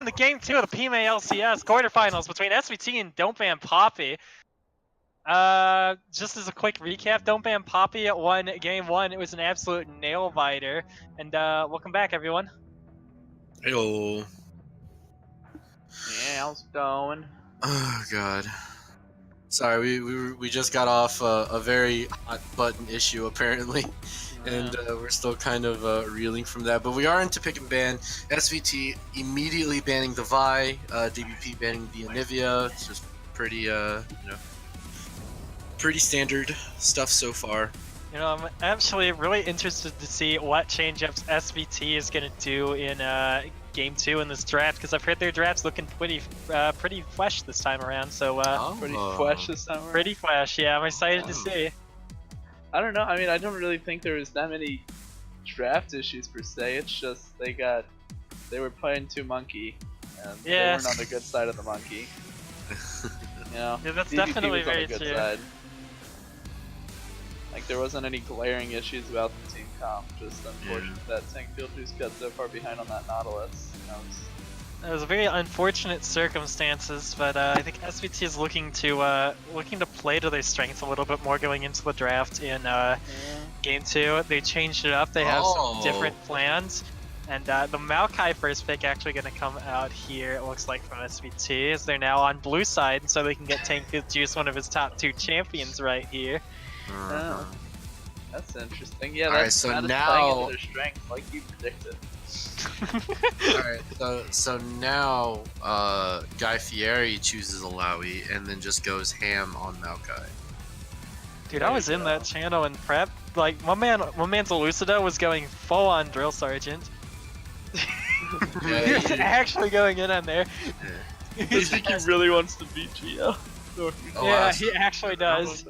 the game 2 of the PMA LCS quarterfinals between SVT and Don't Ban Poppy. Just as a quick recap, Don't Ban Poppy won game 1. It was an absolute nail biter. And welcome back, everyone. Hello. Yeah, how's it going? Oh god. Sorry, we just got off a very hot button issue apparently, and we're still kind of reeling from that. But we are into pick and ban. SVT immediately banning the Vi, DBP banning the Anivia. It's just pretty pretty standard stuff so far. You know, I'm actually really interested to see what change-ups SVT is going to do in Game 2 in this draft, because I've heard their draft's looking pretty fresh this time around, so... Pretty fresh this time around? Pretty fresh, yeah, I'm excited to see. I don't know, I mean, I don't really think there was that many draft issues per se, it's just they were playing too monkey, and they weren't on the good side of the monkey. You know, yeah, that's DBP definitely was on very the good true. side. Like, there wasn't any glaring issues about the team comp, just unfortunate that Tank Filters got so far behind on that Nautilus. You know, it was very unfortunate circumstances, but I think SVT is looking to play to their strengths a little bit more going into the draft in Game 2. They changed it up, they have some different plans. And the Maokai first pick actually going to come out here, it looks like, from SVT, as they're now on blue side, so they can get Tank Filters, one of his top 2 champions right here. Oh, that's interesting. Yeah, Alright, that's so now playing into their strength, like you predicted. Alright, so now Guy Fieri chooses Alawi and then just goes ham on Maokai. Dude, I was in that channel in prep. Like, my man's Elucida was going full on Drill Sergeant. Yeah, He was actually going in on there. I think he really wants to beat Gio. Yeah, he actually does.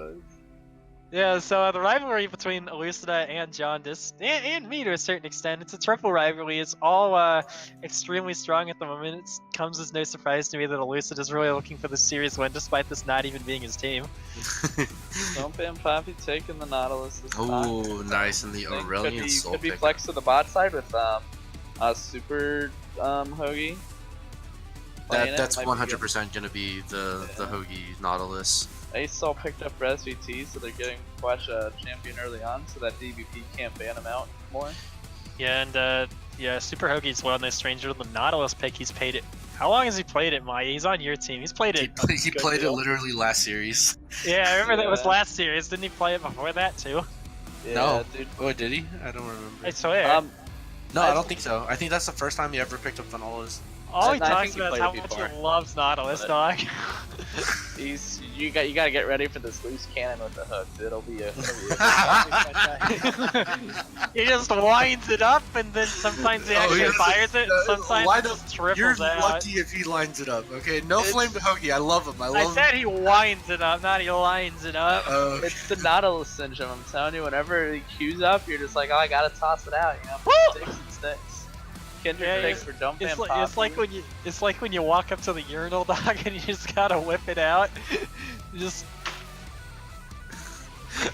Yeah, so the rivalry between Elucida and Jaundice, and me to a certain extent, it's a triple rivalry. It's all extremely strong at the moment. It comes as no surprise to me that Elucida is really looking for the series win, despite this not even being his team. Don't ban Poppy taking the Nautilus this time. Oh, nice, and the Aurelian Soul could be pick. flexed to the bot side with Super Hoagie. That's 100% gonna be the Hoagie Nautilus. Ace picked up for SVT, so they're getting Flash champion early on, so that DBP can't ban him out more. Yeah, and yeah, Super Hoagie's one of stranger to the Nautilus pick. He's played it. How long has he played it, Maya? He's on your team. He's played it. He played it literally last series. Yeah, I remember that was last series. Didn't he play it before that too? Yeah, no. Dude. Oh, did he? I don't remember. I swear. No, I don't think so. I think that's the first time he ever picked up the Nautilus. All he talks about is how much he loves Nautilus, dog. You gotta get ready for this loose cannon with the hooks. It'll be a he just winds it up, and then sometimes he actually fires it, and sometimes it just triples You're out. lucky if he lines it up, okay? No flame to Hoagie, I love him. I said he winds it up, not he lines it up. It's the Nautilus syndrome, I'm telling you. Whenever he queues up, you're just like, oh, I gotta toss it out, you know? Sticks and sticks. Kendrick picks for Don't Ban Poppy. It's like when you walk up to the urinal, dog, and you just gotta whip it out. You just.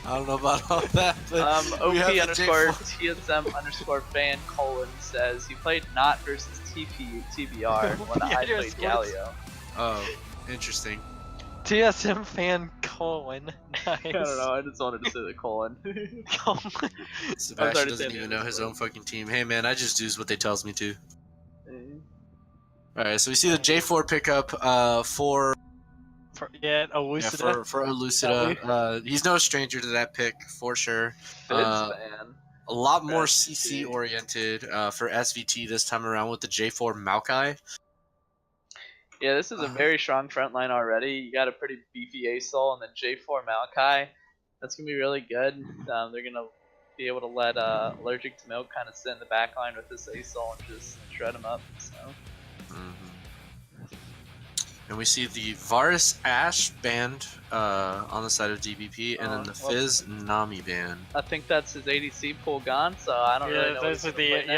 I don't know about all that. But OP_TSM_fan : says he played not versus TBR when I played Galio. Oh, interesting. TSM fan : nice. I don't know. I just wanted to say the colon. Sebastian doesn't even know his own fucking team. Hey man, I just do what they tells me to. Alright, so we see the J4 pickup for Elucida. For Elucida. He's no stranger to that pick for sure. A lot more CC oriented for SVT this time around with the J4 Maokai. Yeah, this is a very strong front line already. You got a pretty beefy A-Soul and then J4 Maokai. That's going to be really good. They're going to be able to let Allergic to Milk kind of sit in the back line with this A-Soul and just shred him up. So. And we see the Varus Ashe band on the side of DBP, and then the Fizz Nami band. I think that's his ADC pool gone, so I don't really know.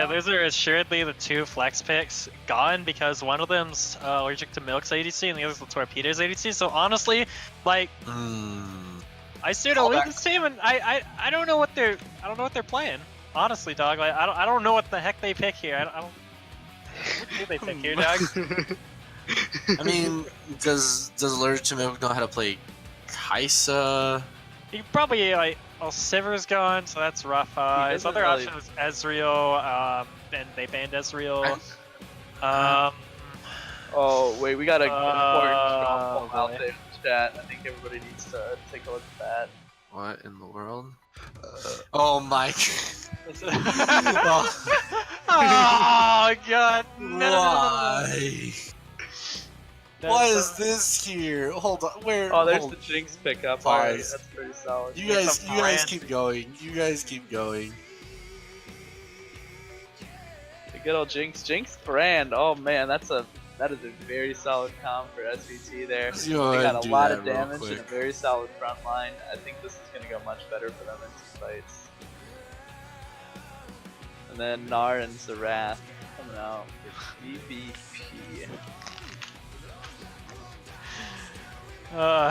Those are assuredly the 2 flex picks gone, because one of them's Allergic to Milk's ADC and the other's the Torpedo's ADC. So honestly, like, I pseudo lead this team, and I don't know what they're playing. Honestly, dog, like, I don't know what the heck they pick here. I don't. Who do they pick here, Doug? I mean, does Allergic to Milk know how to play Kaisa? He probably like Siver's gone, so that's rough. His doesn't other really- option was Ezreal, and they banned Ezreal. Um, Oh wait, we got a important strong pull out boy. there in the chat. I think everybody needs to take a look at that. What in the world? Oh my! Oh god! No. Why? Why is this here? Hold on, where? Oh, there's hold- the Jinx pickup. Pause. Alright, that's pretty solid. You guys brand. keep going. You guys keep going. The good old Jinx. Jinx brand. Oh man, that is a very solid comp for SVT there. Let's They go ahead got and a do lot that of real damage and a quick. very solid front line. I think this is gonna go much better for them in these fights. And then Gnar and Zerath coming out with DBP.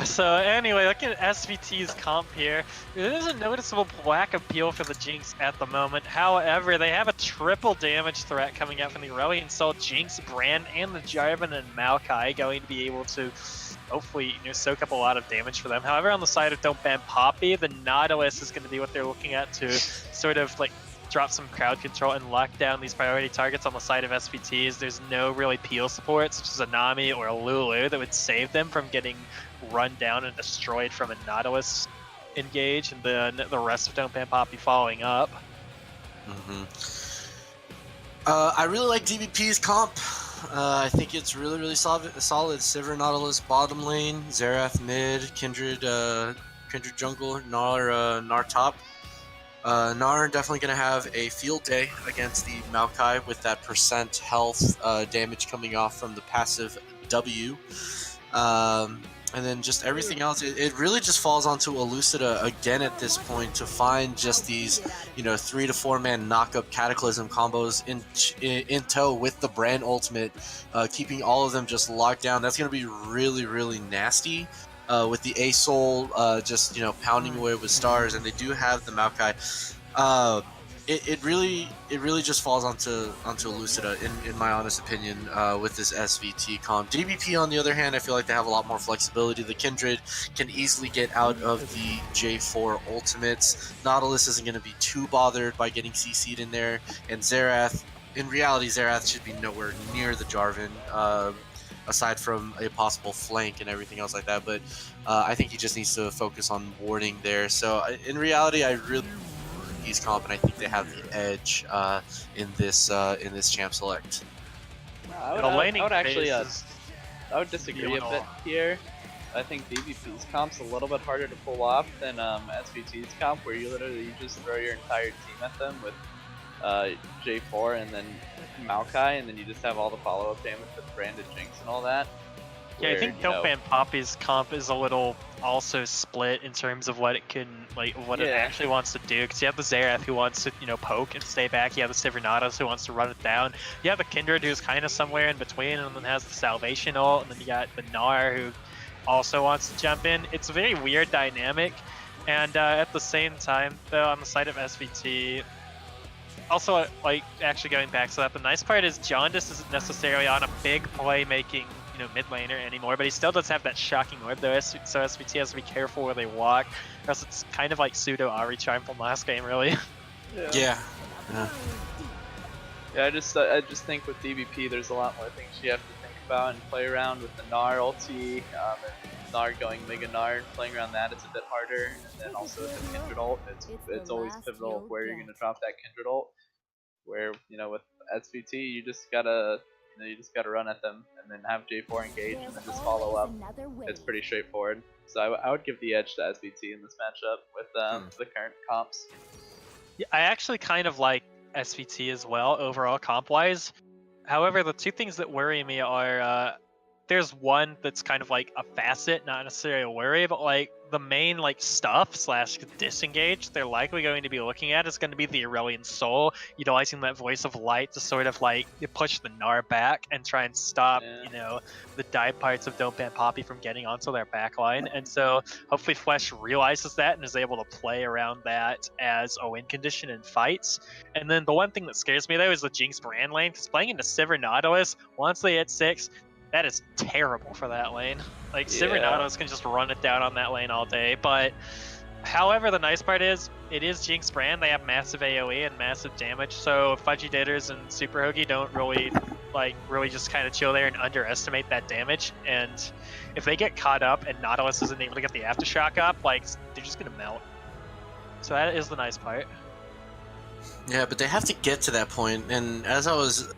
So anyway, looking at SVT's comp here, there's a noticeable lack of peel for the Jinx at the moment. However, they have a triple damage threat coming out from the Aurelion Soul, Jinx, Brand, and the Jarvan and Maokai going to be able to hopefully soak up a lot of damage for them. However, on the side of Don't Ban Poppy, the Nautilus is going to be what they're looking at to sort of like drop some crowd control and lock down these priority targets on the side of SVTs. There's no really peel support, such as a Nami or a Lulu, that would save them from getting run down and destroyed from a Nautilus engage, and then the rest of Don't Ban Poppy following up. I really like DBP's comp. I think it's really solid. Sivir Nautilus bottom lane, Xerath mid, Kindred jungle, Gnar top. Gnar definitely going to have a field day against the Maokai with that percent health damage coming off from the passive W. And then just everything else, it really just falls onto Elucida again at this point to find just these, 3 to 4 man knock-up Cataclysm combos in tow with the Brand ultimate, keeping all of them just locked down. That's going to be really nasty. With the A-Soul just pounding away with stars, and they do have the Maokai. It really just falls onto Elucida in my honest opinion with this SVT comp. DBP on the other hand, I feel like they have a lot more flexibility. The Kindred can easily get out of the J4 ultimates. Nautilus isn't going to be too bothered by getting CC'd in there, and Xerath, in reality, Xerath should be nowhere near the Jarvan. Aside from a possible flank and everything else like that, but I think he just needs to focus on warding there. So in reality, I really he's comp, and I think they have the edge in this champ select. I The laning would actually, phase is I would disagree a bit here. I think DBP's comp's a little bit harder to pull off than SVT's comp, where you literally just throw your entire team at them with J4 and then Maokai, and then you just have all the follow-up damage with Branded Jinx and all that. Yeah, I think Don't Ban Poppy's comp is a little also split in terms of what it can, it actually wants to do. Because you have the Xerath who wants to, poke and stay back. You have the Sivir Nautilus who wants to run it down. You have the Kindred who's kind of somewhere in between, and then has the Salvation ult. And then you got the Gnar who also wants to jump in. It's a very weird dynamic. And at the same time, though, on the side of SVT, also, actually going back to that, the nice part is Jaundice isn't necessarily on a big play-making, mid laner anymore, but he still does have that shocking orb though, so SVT has to be careful where they walk, or else it's kind of like pseudo Ahri Charm from last game, really. Yeah. I just think with DBP, there's a lot more things you have to think about and play around with the Gnar ulti, and Gnar going Mega Gnar and playing around that, it's a bit harder. And then also with the Kindred ult, it's always pivotal where you're gonna drop that Kindred ult. Where with SVT, you just gotta run at them and then have J4 engage and then just follow up. It's pretty straightforward. So I would give the edge to SVT in this matchup with the current comps. Yeah, I actually kind of like SVT as well, overall comp-wise. However, the two things that worry me are there's one that's kind of like a facet, not necessarily a worry, but like the main like stuff slash disengage they're likely going to be looking at is going to be the Aurelian Soul, utilizing that voice of light to sort of like push the Gnar back and try and stop, the dive parts of Don't Ban Poppy from getting onto their backline. And so hopefully Flesh realizes that and is able to play around that as a win condition in fights. And then the one thing that scares me though is the Jinx brand lane, because playing into Sivir Nautilus, once they hit 6, that is terrible for that lane. Like, Sivir Nautilus can just run it down on that lane all day. But, however, the nice part is, it is Jinx brand. They have massive AoE and massive damage. So, Fudgy Ditters and Super Hoagie don't really just kind of chill there and underestimate that damage. And if they get caught up and Nautilus isn't able to get the Aftershock up, like, they're just going to melt. So that is the nice part. Yeah, but they have to get to that point. And as I was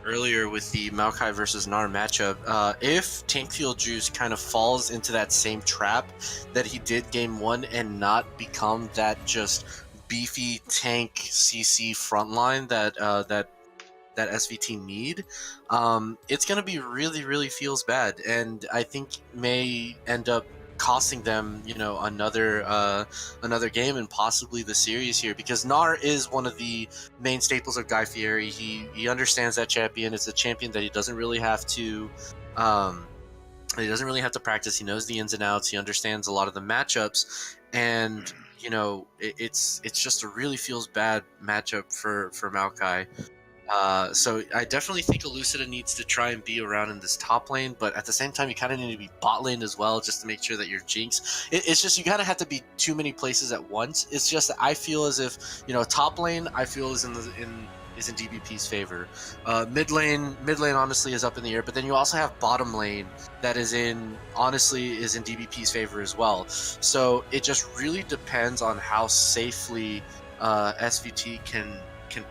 earlier with the Maokai versus Gnar matchup, if Tankfield Juice kind of falls into that same trap that he did game 1 and not become that just beefy tank CC frontline that SVT need, it's going to be really feels bad, and I think may end up costing them, another game and possibly the series here, because Gnar is one of the main staples of Guy Fieri. He understands that champion. It's a champion that he doesn't really have to practice. He knows the ins and outs. He understands a lot of the matchups, and it's just a really feels bad matchup for Maokai. So I definitely think Elucida needs to try and be around in this top lane, but at the same time, you kind of need to be bot lane as well, just to make sure that you're Jinx. It's just, you kind of have to be too many places at once. It's just that I feel as if, top lane, I feel is in DBP's favor. Mid lane honestly is up in the air, but then you also have bottom lane that is in DBP's favor as well. So it just really depends on how safely SVT can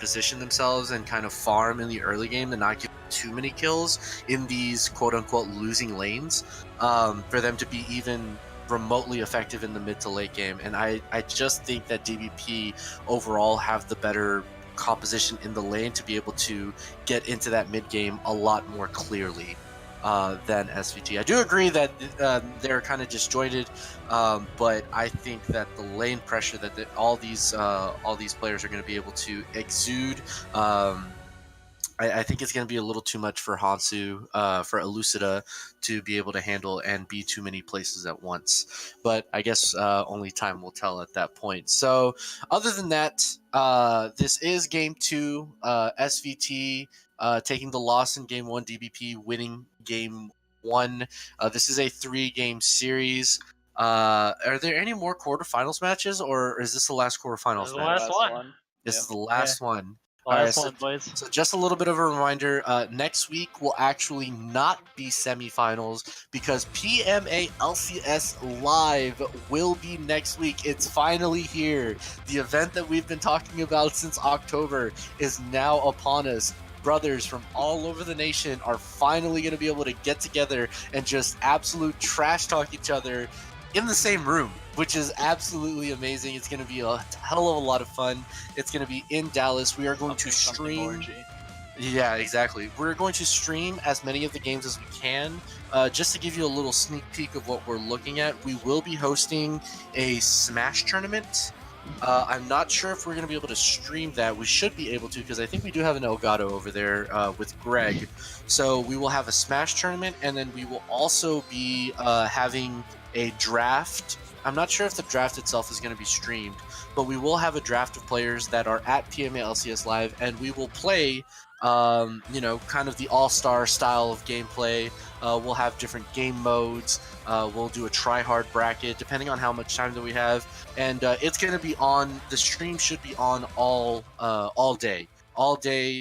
position themselves and kind of farm in the early game and not give too many kills in these quote-unquote losing lanes, for them to be even remotely effective in the mid to late game. And I just think that DBP overall have the better composition in the lane to be able to get into that mid game a lot more clearly than SVT. I do agree that they're kind of disjointed, but I think that the lane pressure that all these players are going to be able to exude, I think it's going to be a little too much for Hansu, for Elucida to be able to handle and be too many places at once. But I guess only time will tell at that point. So other than that, this is game 2. SVT taking the loss in game 1, DBP winning game 1. This is a 3-game series. Are there any more quarterfinals matches, or is this the last quarterfinals match? Last one. This is the last one. Last one, boys. So just a little bit of a reminder, next week will actually not be semifinals, because PMA LCS Live will be next week. It's finally here. The event that we've been talking about since October is now upon us. Brothers from all over the nation are finally going to be able to get together and just absolute trash talk each other in the same room, which is absolutely amazing. It's going to be a hell of a lot of fun. It's going to be in Dallas. We are going to stream. Yeah, exactly. We're going to stream as many of the games as we can. Just to give you a little sneak peek of what we're looking at, we will be hosting a Smash tournament. I'm not sure if we're going to be able to stream that. We should be able to, because I think we do have an Elgato over there with Greg. So we will have a Smash tournament, and then we will also be having a draft. I'm not sure if the draft itself is going to be streamed, but we will have a draft of players that are at PMA LCS Live, and we will play, kind of the all-star style of gameplay. We'll have different game modes. We'll do a try-hard bracket, depending on how much time that we have. And it's going to be on, the stream should be on all day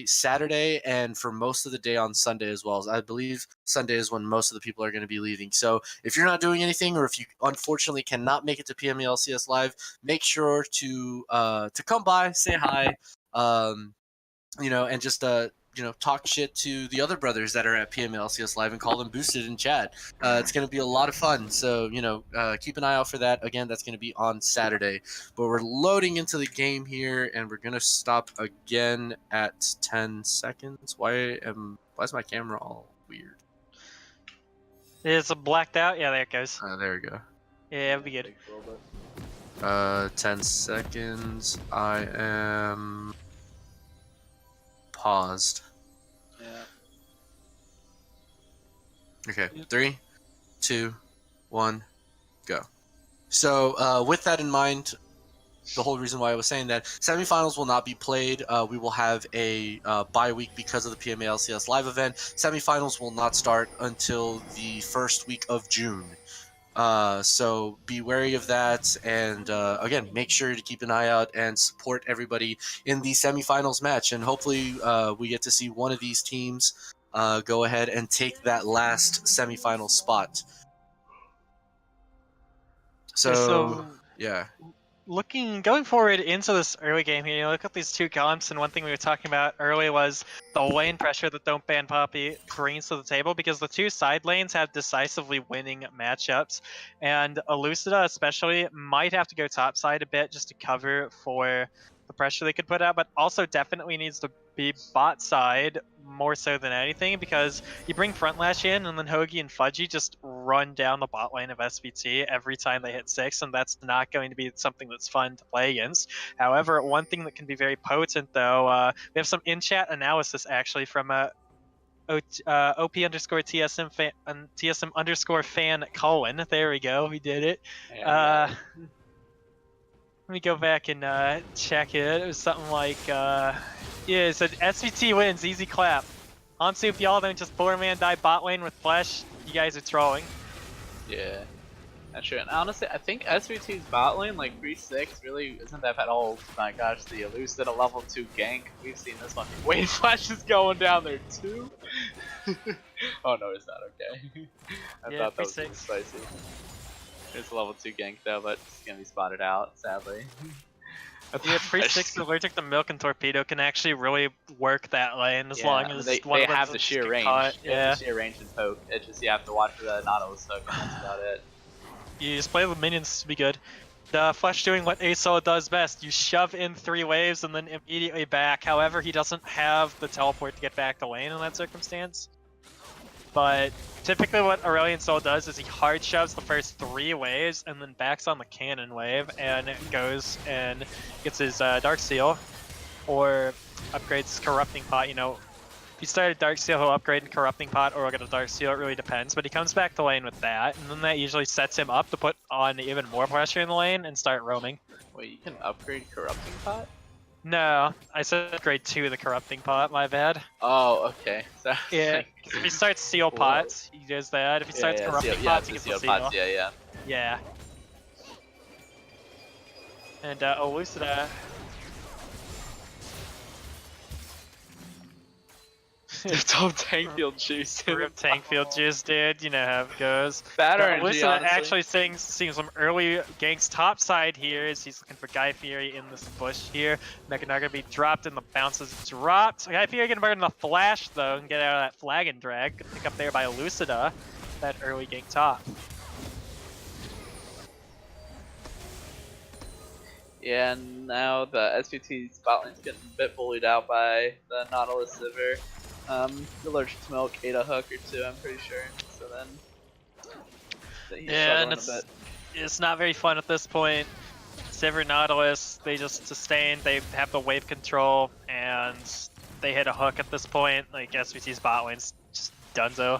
Saturday, and for most of the day on Sunday as well. I believe Sunday is when most of the people are going to be leaving. So if you're not doing anything, or if you unfortunately cannot make it to PMA LCS Live, make sure to come by, say hi, and just talk shit to the other brothers that are at PMA LCS Live and call them boosted in chat. It's going to be a lot of fun. So, keep an eye out for that. Again, that's going to be on Saturday. But we're loading into the game here, and we're going to stop again at 10 seconds. Why is my camera all weird? It's blacked out. Yeah, there it goes. There we go. Yeah, it'll be good. Takes a little bit. 10 seconds. I am paused. Yeah. Okay, 3, 2, 1, go. So with that in mind, the whole reason why I was saying that semifinals will not be played. We will have a bye week because of the PMA LCS live event. Semifinals will not start until the first week of June. So be wary of that, and again, make sure to keep an eye out and support everybody in the semifinals match, and hopefully we get to see one of these teams go ahead and take that last semifinal spot. So yeah. Going forward into this early game here, you look at these two comps, and one thing we were talking about earlier was the lane pressure that Don't Ban Poppy brings to the table, because the two side lanes have decisively winning matchups, and Elucida especially might have to go top side a bit just to cover for the pressure they could put out, but also definitely needs to be bot side more so than anything, because you bring front lash in and then Hoagie and Fudgy just run down the bot lane of SVT every time they hit 6, and that's not going to be something that's fun to play against. However, one thing that can be very potent though, we have some in-chat analysis actually from OP underscore TSM fan, TSM underscore fan Colin. There we go, we did it. Yeah, Let me go back and check it. It was something like, yeah, it said SVT wins, easy clap. Honestly, if y'all don't just 4-man die bot lane with flash, you guys are trolling. yeah. That's true. And honestly, I think SVT's bot lane, like 3-6, really isn't that bad. Oh my gosh, the Elucid a level 2 gank. We've seen this one. Wave Flash is going down there too. Oh no, it's not okay. I thought that was really spicy. It's a level 2 gank though, but it's gonna be spotted out, sadly. Yeah, 3-6 allergic to milk and torpedo can actually really work that lane as Yeah, long as they one of them have the doesn't sheer get range. caught. They have Yeah, the sheer range and poke. It's just you have to watch for the Nautilus hook, and that's about it. you just play the minions to be good. The Flash doing what Asol does best. You shove in 3 waves and then immediately back. However, he doesn't have the teleport to get back to lane in that circumstance. But typically what Aurelion Soul does is he hard shoves the first 3 waves and then backs on the cannon wave and goes and gets his Dark Seal or upgrades Corrupting Pot. You know, if he started Dark Seal, he'll upgrade in Corrupting Pot or he'll get a Dark Seal. It really depends. But he comes back to lane with that, and then that usually sets him up to put on even more pressure in the lane and start roaming. Wait, you can upgrade Corrupting Pot? No, I said upgrade to the Corrupting Pot, my bad. Oh, okay. So, Yeah, 'cause if he starts Seal Whoa. Pots, he does that. If he starts Corrupting Pots, he gets the sealed Seal. pots, yeah. Yeah. And Elucida. Don't tank field juice. Rip tank field juice, dude. You know how it goes. Bad But RNG, Elucida honestly. actually seeing some early ganks top side here as he's looking for Guy Fury in this bush here. Mechanaut gonna be dropped and the bounces dropped. Guy Fury gonna burn the flash though and get out of that flag and drag. Good pick up there by Elucida. That early gank top. Yeah, and now the SVT spot lane's getting a bit bullied out by the Nautilus Sivir. Allergic to milk, ate a hook or 2, I'm pretty sure. So then, he's Yeah, and struggling a bit. it's not very fun at this point. Sivir Nautilus, they just sustain, they have the wave control, and they hit a hook at this point. Like, SVT's bot lane's just donezo.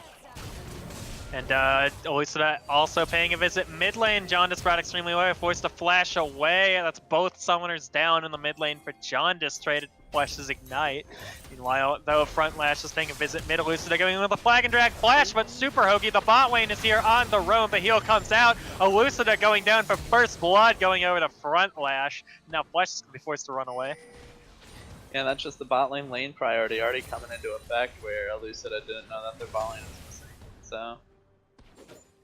And Elucida also paying a visit mid lane. Jaundice brought extremely low, forced to flash away. That's both summoners down in the mid lane for Jaundice, traded Flash's Ignite. Meanwhile, though, front lash is paying a visit mid. Elucida going with a flag and drag flash, but Super Hoagie, the bot lane, is here on the roam. The heal comes out. Elucida going down for first blood, going over to front lash. Now Flash is going to be forced to run away. Yeah, that's just the bot lane priority already coming into effect where Elucida didn't know that their bot lane was missing. So,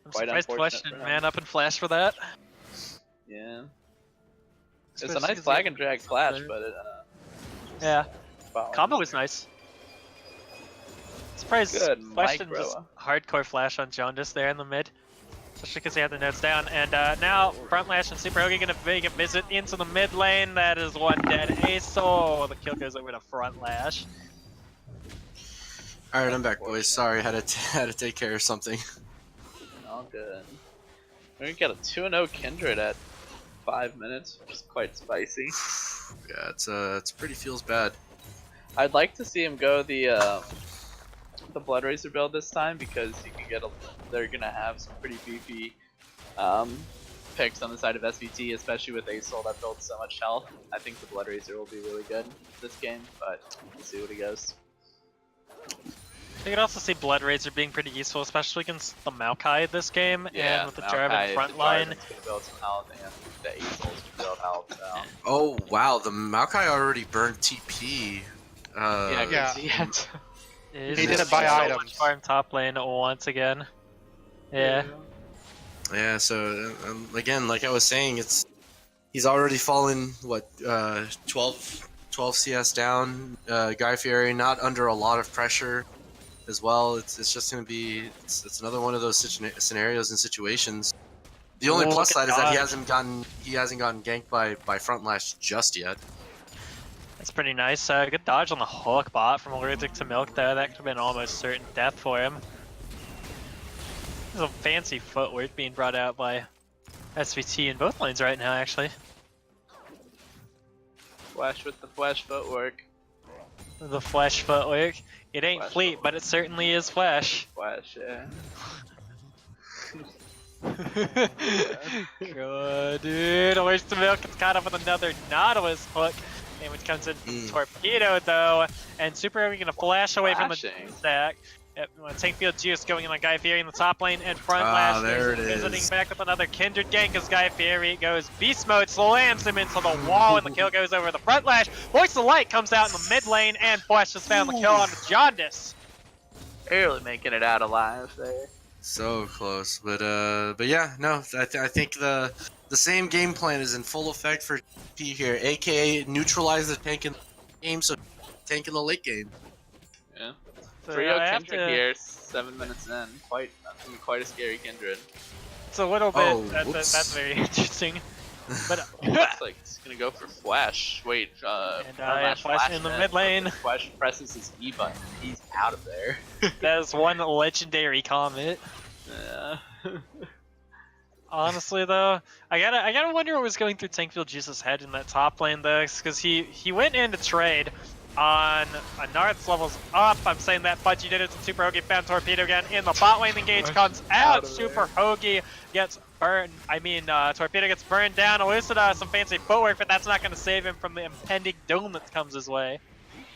I'm quite surprised Flash unfortunate didn't for him. man up and flash for that. Yeah. It's a Especially nice 'cause flag he- and drag flash, but it, Yeah, bot lane combo is was there. nice. Surprised Good Flash mic, didn't bro. just hardcore flash on Jaundice there in the mid. Especially because he had the notes down. And now front lash and Super Hoagie gonna make a visit into the mid lane. That is one dead Asol. The kill goes over to front lash. All right, I'm back, boys. Sorry, had to take care of something. all good. We're gonna get a 2-0 Kindred at 5 minutes, which is quite spicy. Yeah, it's pretty feels bad. I'd like to see him go the Blood Racer build this time because you can get they're gonna have some pretty beefy picks on the side of SVT, especially with Asol that builds so much health. I think the Blood Racer will be really good this game, but we'll see what he goes. You can also see Blood Razor being pretty useful, especially against the Maokai this game, and with the Jarvan front line. Gonna build some health, and the Asol's gonna build health. So. Oh wow, the Maokai already burned TP. Yeah. He didn't buy items. Farm top lane once again. Yeah. Yeah, so again, like I was saying, he's already fallen what 12 CS down. Guy Fieri not under a lot of pressure as well. It's just gonna be it's another one of those scenarios and situations. The only plus side is that he hasn't gotten ganked by Frontlash just yet. That's pretty nice. Good dodge on the hook bot from Allergic to Milk there. That could have been almost certain death for him. There's a fancy footwork being brought out by SVT in both lanes right now, actually. Flash with the flash footwork. The flash footwork. It ain't Flash fleet, footwork. but it certainly is flash. Flash, yeah. Good, dude. Allergic to Milk gets caught up with another Nautilus hook. Damage comes in Torpedo though, and Super Heavy gonna flash away from the stack. Tankfield Juice going in on Guy Fieri in the top lane, and Frontlash there it visiting is. back with another Kindred gank as Guy Fieri goes Beast Mode, slams him into the wall, and the kill goes over the Frontlash. Voice of Light comes out in the mid lane, and Flash just found the kill on the Jaundice. Barely making it out alive there. So close, but yeah, no, I think the same game plan is in full effect for P here, aka neutralize the tank in the game, so tank in the late game. Yeah. So, 3-0 Kindred here, 7 minutes in. Quite a scary Kindred. It's a little bit. Oh, that's very interesting. But Looks like he's gonna go for Flash. Wait, and Flash in the mid lane. Flash presses his E button. He's out of there. That is one legendary comment. Yeah. Honestly, though, I gotta wonder what was going through Tankfield Juice's head in that top lane, though, because he went in to trade on a Narth's levels up. I'm saying that Budgie did it to Super Hoagie, found Torpedo again in the bot lane. Engage comes out. Super Hoagie gets burned. Torpedo gets burned down. Elucida some fancy footwork, but that's not going to save him from the impending doom that comes his way.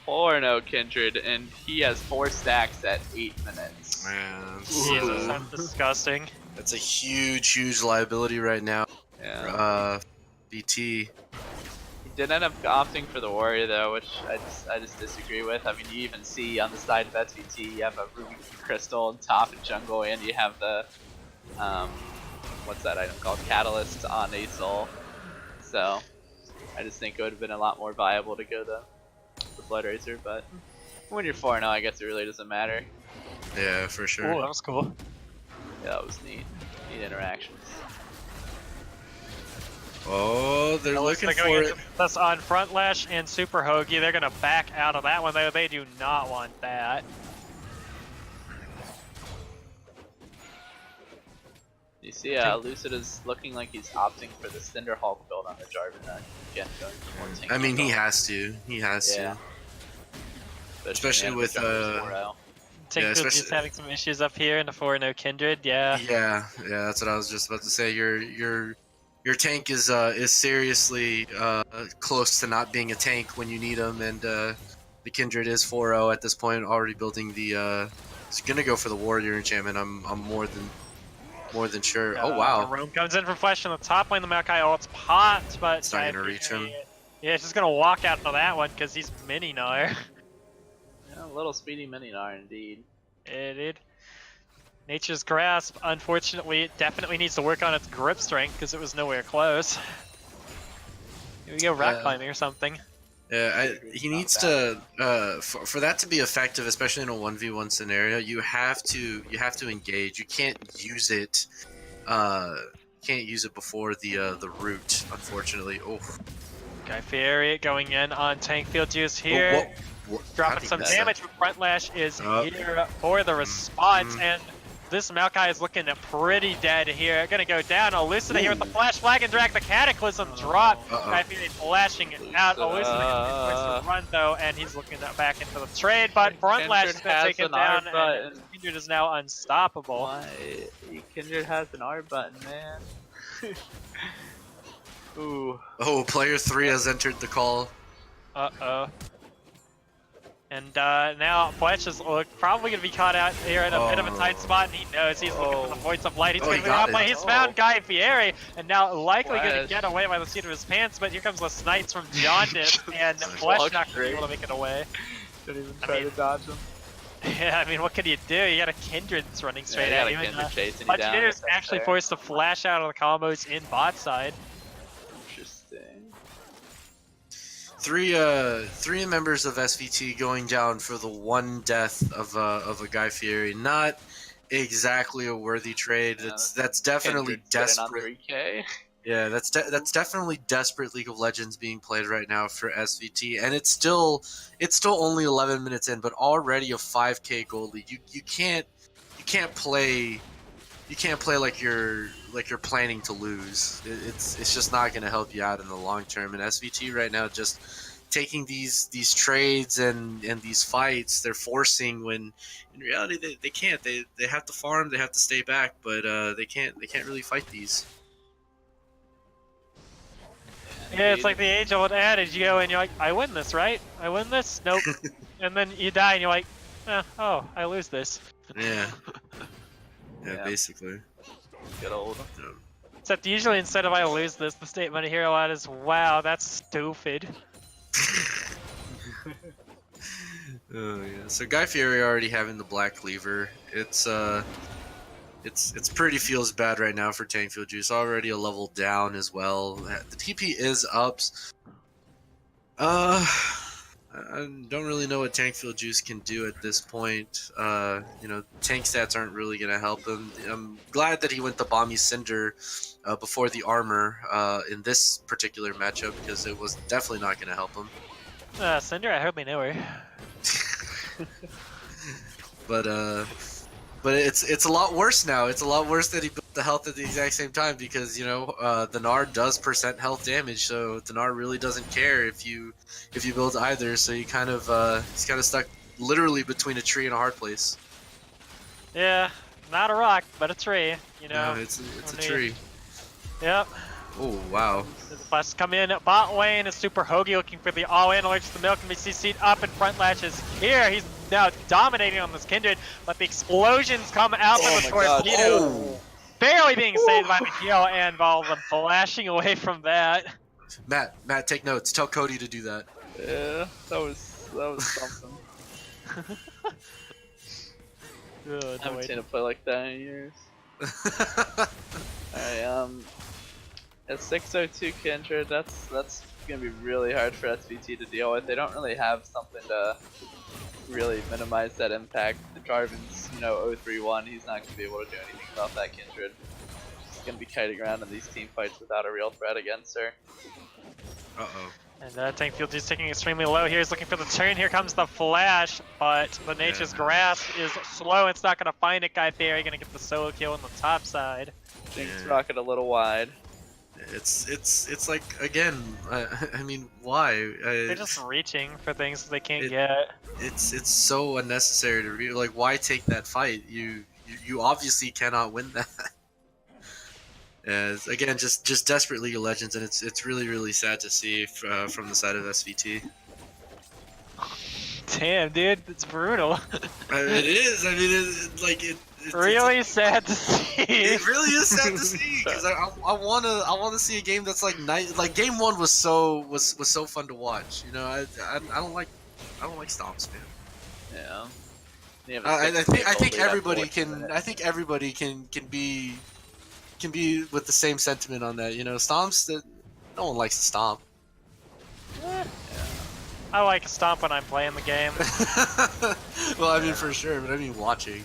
4-0 Kindred, and he has 4 stacks at 8 minutes. Man, Jesus, that's disgusting. That's a huge liability right now. Yeah. BT. He did end up opting for the Warrior though, which I just disagree with. I mean, you even see on the side of SVT, you have a Ruby Crystal on top and jungle, and you have the what's that item called? Catalyst on Asol. So I just think it would have been a lot more viable to go the Blood Racer, but when you're 4-0, I guess it really doesn't matter. Yeah, for sure. Oh, that was cool. Yeah, that was neat. Neat interactions. Oh, they're looking They're for going it. into this on Frontlash and Super Hoagie. They're gonna back out of that one though. They do not want that. You see, Lucida's looking like he's opting for the Cinder Hulk build on the Jarvan. Again, going for more tank. I mean, he has to. He has to. Especially with Tankfield especially- just having some issues up here in the 4-0 Kindred. Yeah. Yeah, that's what I was just about to say. Your tank is seriously close to not being a tank when you need him, and the Kindred is 4-0 at this point, already building the. He's gonna go for the Warrior enchantment. I'm more than sure. Oh wow! Roam comes in for Flash in the top lane. The Maokai ult's popped, but It's not gonna reach him. Yeah, it's just gonna walk out to that one because he's mini Gnar. Yeah, a little speedy Mini-Gnar indeed. It. Nature's Grasp, unfortunately, it definitely needs to work on its grip strength because it was nowhere close. Here we go, rock climbing or something. Yeah, he needs to for that to be effective, especially in a 1v1 scenario. You have to engage. You can't use it. Before the root. Unfortunately. Oh. Guy Fieri going in on Tankfield Juice here. Dropping some damage, but Frontlash is here for the response, and this Maokai is looking pretty dead here. Gonna go down. Elucidate here with the flash flag and drag the Cataclysm drop. Guy Fury flashing out. Elucidate wants to run though, and he's looking back into the trade, but Front Lash is gonna take him down, and Kindred is now unstoppable. Why? Kindred has an R button, man. Ooh. Oh, player 3 has entered the call. Uh-oh. And now Fletch is probably going to be caught out here in a bit of a tight spot, and he knows he's looking for the Voids of Light. He's going to be out play. He's found Guy Fieri, and now likely going to get away by the seat of his pants, but here comes the Snipes from Jaundice, and Fletch not going to be able to make it away. Didn't even try to dodge him. Yeah, I mean, what can you do? You got a Kindred running straight at you. Kindred chasing you down. Legendator's actually forced to flash out of the combos in bot side. Interesting. Three members of SVT going down for the one death of a Guy Fieri. Not exactly a worthy trade. That's definitely desperate. Yeah, that's definitely desperate League of Legends being played right now for SVT, and it's still only 11 minutes in, but already a 5K gold lead. You can't play like you're planning to lose. It's just not going to help you out in the long term. And SVT right now just taking these trades and these fights, they're forcing when in reality they can't. They have to farm, they have to stay back, but they can't really fight these. Yeah, it's like the age-old adage. You go and you're like, I win this, right? I win this? Nope. And then you die and you're like, oh, I lose this. Yeah. Yeah, basically. Get old. Except usually instead of I lose this, the statement I hear a lot is, wow, that's stupid. Oh yeah. So Guy Fieri already having the black cleaver. It's pretty feels bad right now for Tankfield Juice. Already a level down as well. The TP is ups. I don't really know what Tankfield Juice can do at this point. Tank stats aren't really gonna help him. I'm glad that he went the Bomby Cinder before the armor in this particular matchup, because it was definitely not gonna help him. Cinder, I hardly know her. But it's a lot worse now. It's a lot worse that he built the health at the exact same time, because the Gnar does % health damage, so the Gnar really doesn't care if you build either. So he's kind of stuck literally between a tree and a hard place. Yeah, not a rock, but a tree. No, it's a tree. Yep. Oh wow. The flash come in. Bot lane is Super Hoagie looking for the all-in. Allergic to the milk can be CC'd up, and Front Lash is here. He's now dominating on this Kindred, but the explosions come out from the torpedo. Barely being saved by the heal, and Volva flashing away from that. Matt, take notes. Tell Cody to do that. Yeah, that was something. Good, I haven't seen it play like that in years. Alright, at 602 Kindred, that's gonna be really hard for SVT to deal with. They don't really have something to really minimize that impact. The Jarvan's 031, he's not gonna be able to do anything about that Kindred. He's gonna be kiting around in these team fights without a real threat against her. Uh-oh. And Tankfield is taking extremely low here. He's looking for the turn. Here comes the flash, but the Nature's Grasp is slow. It's not going to find it. Guy Fieri going to get the solo kill on the top side. Jinx rocket a little wide. It's like, again, I mean, why? They're just reaching for things that they can't get. It's so unnecessary to like. Why take that fight? You obviously cannot win that. Yeah, again, just desperate League of Legends, and it's really sad to see from the side of SVT. Damn, dude, it's brutal. It is. I mean, it's really sad to see. It really is sad to see, because I wanna see a game that's like game one was so fun to watch. I don't like stomps, man. Yeah. I think everybody can be with the same sentiment on that. Stomps, that no one likes to stomp. I like to stomp when I'm playing the game. Well, I mean, for sure, but I mean watching.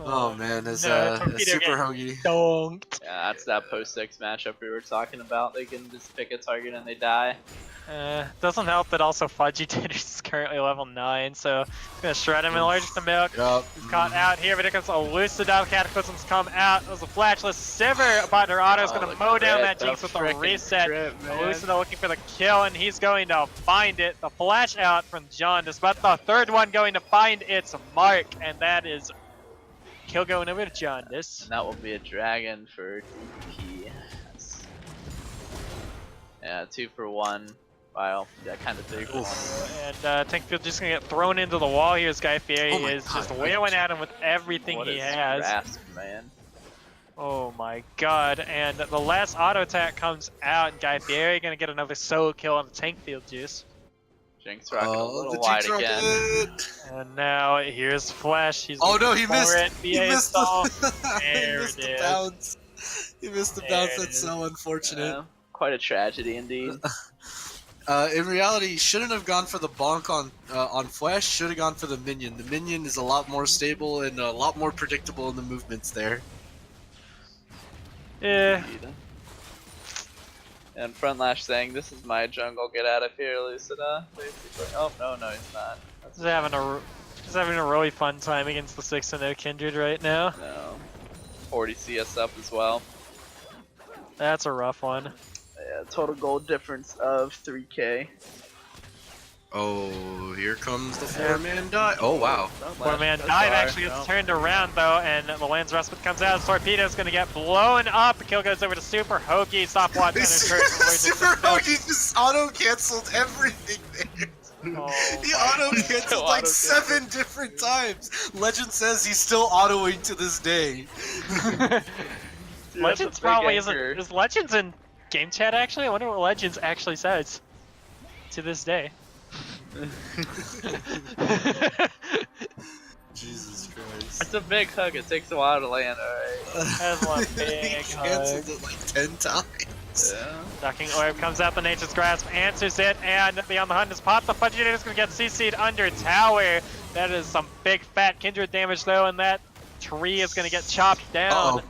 Oh man, it's Super Hoagie. Donked. Yeah, that's that post 6 matchup we were talking about. They can just pick a target and they die. Doesn't help that also Fudgy is currently level 9, so gonna shred him in allergic to milk. Yup. He's caught out here, but here comes Elucidum. Cataclysms come out. There's a flashless Sivir, but her auto's gonna mow down that Jinx with a reset. Elucidum looking for the kill, and he's going to find it. The flash out from Jaundice, but the third one going to find its mark, and that is kill going over to Jaundice. And that will be a dragon for DBP. Yeah, 2 for 1. Wow, yeah, kind of 3 for 1. And Tankfield just gonna get thrown into the wall here. Sky Fury Oh my is God, just wailing at him with everything he has. Grasp, man. Oh my god, and the last auto attack comes out, and Guy Fieri gonna get another solo kill on the Tankfield juice. Jinx rocking a the little wide Jinx again. rocket. And now here's Flash. He's Oh no, he looking for missed. it. He BA missed stall. the, he There missed it the is. bounce. He missed the There bounce. it That's is. so unfortunate. Yeah, quite a tragedy indeed. In reality, shouldn't have gone for the bonk on Flash. Should have gone for the minion. The minion is a lot more stable and a lot more predictable in the movements there. Yeah. And Frontlash saying, "This is my jungle. Get out of here, Lucida." Basically. Oh no, he's not. He's having a really fun time against the 6-0 Kindred right now. No. 40 CS up as well. That's a rough one. Yeah, total gold difference of 3k. Oh, here comes the 4-man die. Oh wow. Four-man dive actually gets turned around though, and the Land's Respite comes out. Torpedo's gonna get blown up. The kill goes over to Super Hoagie. Stopwatch and Super Hoagie just auto-canceled everything there. Oh He my auto-canceled like 7 different times. Legend says he's still autoing to this day. Dude, Legends probably isn't. Is Legends in game chat actually? I wonder what Legends actually says to this day. Jesus Christ. It's a big hug. It takes a while to land. All right. That's one He big canceled hug. it like 10 times. Yeah. Ducking Orb comes out, the Nature's Grasp answers it, and Beyond the Hunt is popped. The Fudginator's gonna get CC'd under tower. That is some big fat Kindred damage though, and that tree is gonna get chopped down.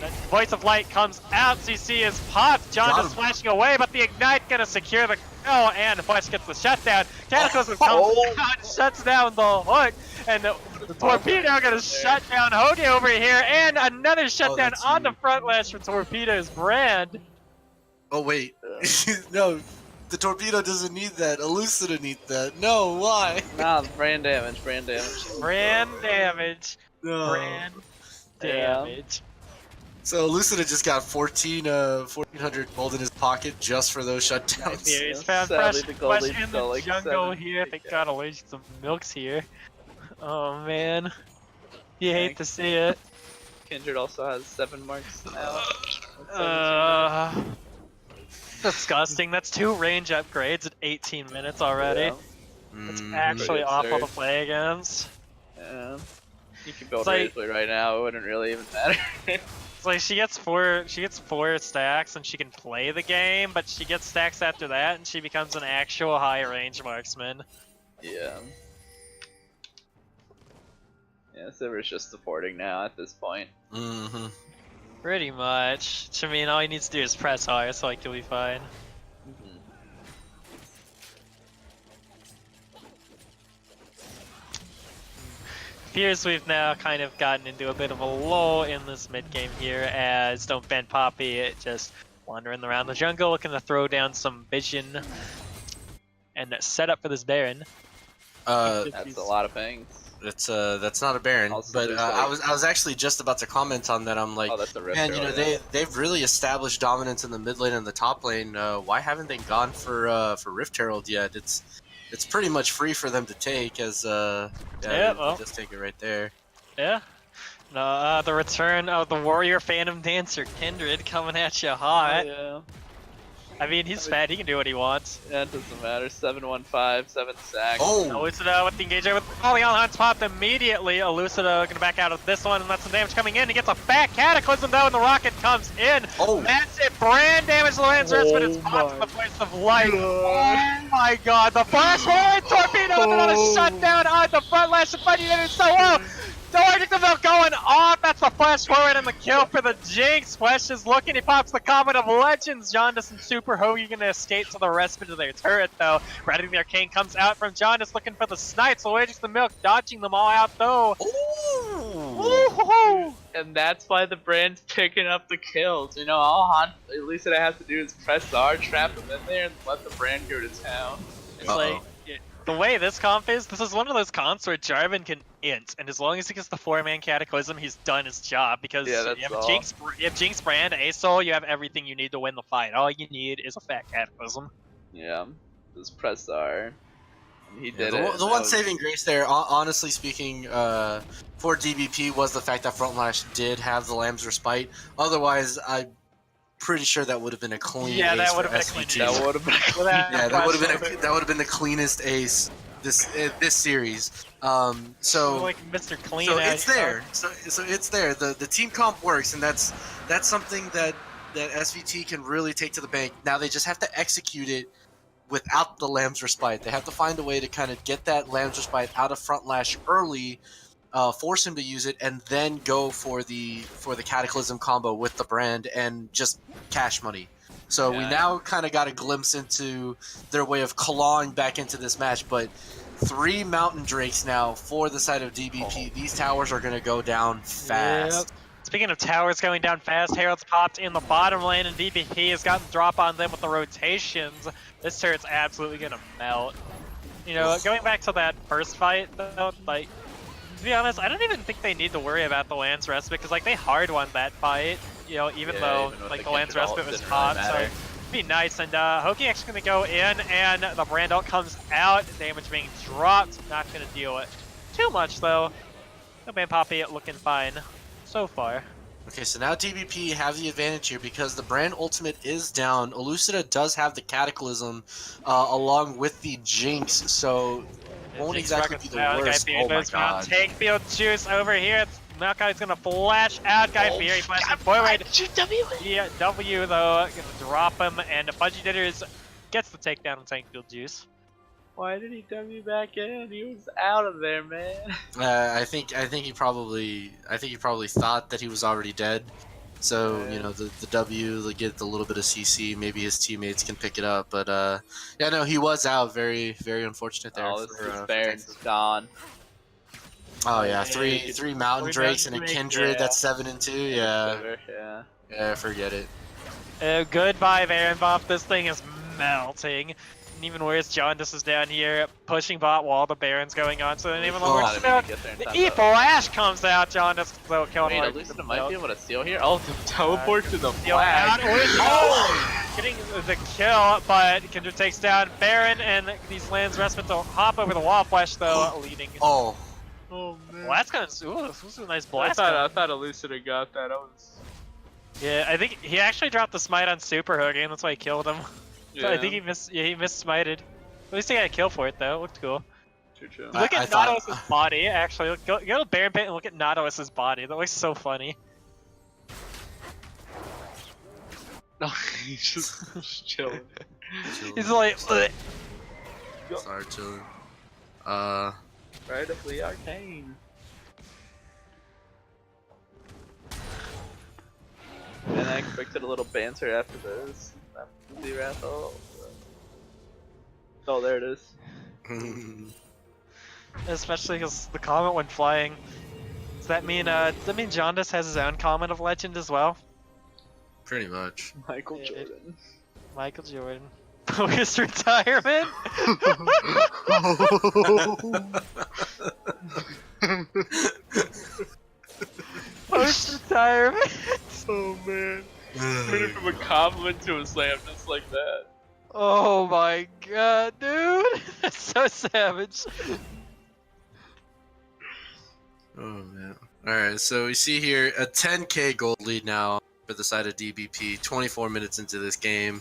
The Voice of Light comes out, CC is popped. John is flashing away, but the Ignite gonna secure the kill, and Flash gets the shutdown. Cataclysm comes out and shuts down the hook, and the Torpedo gonna shut down Hoagie over here, and another shutdown that's on the huge. front lash for Torpedo's brand. Oh wait. No, the Torpedo doesn't need that. Elucida needs that. No, why? Nah, brand damage. Brand damage. No. Brand Yeah. damage. So Elucida just got 1400 gold in his pocket just for those shutdowns. Yeah, he's found Sadly, fresh the gold flesh leads in go the like jungle 7. here. They got allergic to milks here. Oh man. You hate to see it. Kindred also has 7 marks now. Disgusting. That's 2 range upgrades at 18 minutes already. Yeah. It's Mhm. actually Pretty awful to absurd. play against. Yeah. You can build It's like- Razorblade right now. It wouldn't really even matter. It's like she gets 4 stacks and she can play the game, but she gets stacks after that and she becomes an actual high range marksman. Yeah. Yeah, Sivir's just supporting now at this point. Mhm. Pretty much. I mean, all he needs to do is press R, so like, he'll be fine. Appears we've now kind of gotten into a bit of a lull in this mid game here as Don't Bend Poppy just wandering around the jungle looking to throw down some vision and set up for this Baron. That's a lot of things. That's not a Baron, Also, but there's, I like- was actually just about to comment on that. I'm like, Oh, that's a rift. man, you know earlier. they've really established dominance in the mid lane and the top lane. Why haven't they gone for Rift Herald yet? It's pretty much free for them to take, as well. just take it right there. Yeah. No, the return of the Warrior Phantom Dancer Kindred coming at you hot. Yeah. I mean, he's fat, he can do what he wants. Yeah, it doesn't matter. 715, 7 stacks. Oh, Elucida with the engagement with Polygon Hunt's popped immediately. Elucida gonna back out of this one and let some damage coming in. He gets a fat Cataclysm though, and the rocket comes in. oh, Massive brand damage to the Lance but it's popped in the place of light. Oh my god, the flash forward Torpedo with another shutdown on the front lash of Funny, and it's so low. The Arctic Devil going off at gets the flash forward and the kill for the Jinx. Flash is looking, he pops the Comet of Legends. Jaundice and Super Hoagie gonna escape to the respite of their turret though. Riding the Arcane comes out from Jaundice looking for the snipes. Luigi's the Milk dodging them all out though. Ooh. And that's why the brand's picking up the kills. You know, all at least what I have to do is press R, trap them in there, and let the brand go to town. It's like, the way this comp is, this is one of those comps where Jarvan can int, and as long as he gets the 4-man Cataclysm, he's done his job, because Yeah, you have Jinx, Brand, A-Soul, you have everything you need to win the fight. All you need is a fat Cataclysm. Yeah, just press R. He did it. The one saving grace there, honestly speaking, for DBP was the fact that Frontlash did have the Lamb's Respite. Otherwise, I'm pretty sure that would have been a clean ace that would for have been a SVT. clean ace. That would have been. Yeah, that would have been the cleanest ace this series. So like Mr. Clean. So it's there. So it's there. The team comp works, and that's something that SVT can really take to the bank. Now they just have to execute it without the Lamb's Respite. They have to find a way to kind of get that Lamb's Respite out of Frontlash early, force him to use it, and then go for the Cataclysm combo with the brand and just cash money. So we now kind of got a glimpse into their way of clawing back into this match, but 3 Mountain Drakes now for the side of DBP. These towers are going to go down fast. Yep. Speaking of towers going down fast, Herald's popped in the bottom lane, and DBP has gotten drop on them with the rotations. This turret's absolutely going to melt. You know, going back to that first fight, though, like, to be honest, I don't even think they need to worry about the Lance Respite, because, like, they hard won that fight, you know, even though, like, the Lance Respite was hot, so it'd be nice. And Hoki actually going to go in, and the Brand ult comes out, damage being dropped, not going to deal it too much, though. No Man Poppy looking fine so far. Okay, so now DBP have the advantage here because the Brand ultimate is down. Elucida does have the Cataclysm along with the Jinx, so won't exactly be the worst. Oh my god. Take field juice over here. Maokai's gonna flash out. Guy Fieri flashing forward. Yeah, W though, gonna drop him, and Fudgy Ditters gets the takedown on tank field juice. Why did he W back in? He was out of there, man. I think he probably thought that he was already dead. So you know the W, they get a little bit of CC. Maybe his teammates can pick it up, but yeah, no, he was out. Very unfortunate there. Oh, this is Baron's gone. Oh yeah, three Mountain Drakes and a Kindred. Yeah. That's 7 and 2. Yeah. Yeah, forget it. Goodbye, Baron Buff. This thing is melting. And even worse, Jaundice is down here pushing bot while the Baron's going on. So then even worse, the E-Flash comes out. Jaundice so killing. Wait, Elucida might be able to steal here. Oh, the teleport to the flag. Getting the kill, but Kindred takes down Baron, and these lands Respite to hop over the wall. Flash though, leading. Oh man. Blast gun. Ooh, this was a nice blast. I thought Elucida got that. Yeah, I think he actually dropped the smite on Super Hoagie, and that's why he killed him. So I think he missed. Yeah, he missed smited. At least he got a kill for it though. It looked cool. True. Look at Nautilus's body. Actually, go to Baron Pit and look at Nautilus's body. That looks so funny. No, he's just chilling. He's like. Sorry, chilling. Right up the Arcane. And I expected a little banter after this. Oh, there it is. Especially because the Comet went flying. Does that mean Jaundice has his own Comet of Legend as well? Pretty much. Michael Jordan. Michael Jordan. Post retirement? Post retirement? Oh man. Turn it from a compliment to a slam just like that. Oh my god, dude! That's so savage. Oh man. Alright, so we see here a 10k gold lead now for the side of DBP, 24 minutes into this game.